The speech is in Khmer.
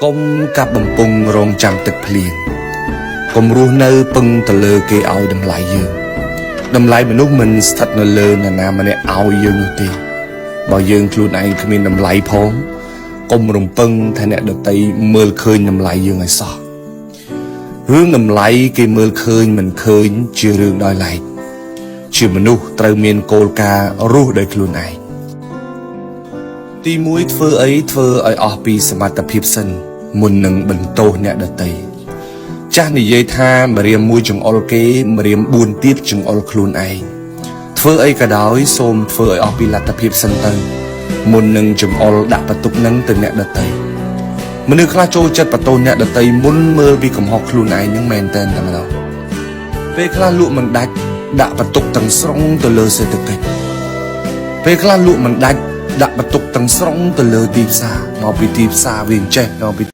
កុំកាប់បំពង់រងចាំទឹកភ្លៀងកុំរស់នៅពឹងទៅលើគេឲ្យតម្លៃយើងតម្លៃមនុស្សមិនស្ថិតនៅលើនរណាម្នាក់ឲ្យយើងនោះទេបើយើងខ្លួនឯងគ្មានតម្លៃផងកុំរំពឹងថាអ្នកដទៃមើលឃើញតម្លៃយើងឲ្យសោះរឿងតម្លៃគេមើលឃើញមិនឃើញជារឿងដោយឡែកជាមនុស្សត្រូវមានគោលការណ៍រស់ដោយខ្លួនឯងទី1ធ្វើអីធ្វើឲ្យអស់ពីសមត្ថភាពសិនមុននឹងបន្ទោសអ្នកដទៃចាស់និយាយថាម្រាមមួយចង្អុលគេម្រាម4ទៀតចង្អុលខ្លួនឯងធ្វើអីក៏ដោយសូមធ្វើឲ្យអស់ពីលទ្ធភាពសិនទៅមុននឹងចង្អុលដាក់បន្ទុកនឹងទៅអ្នកដទៃមនុស្សខ្លះចូលចិត្តបន្ទោសអ្នកដទៃមុនមើលពីកំហុសខ្លួនឯងនឹងមែនតើតែម្ដងពេលខ្លះលក់មិនដាច់ដាក់បន្ទុកទាំងស្រុងទៅលើសេដ្ឋកិច្ចពេលខ្លះលក់មិនដាច់ដាក់បន្ទុកទាំងស្រុងទៅលើទីផ្សារមកពីទីផ្សារវាចេះមកពី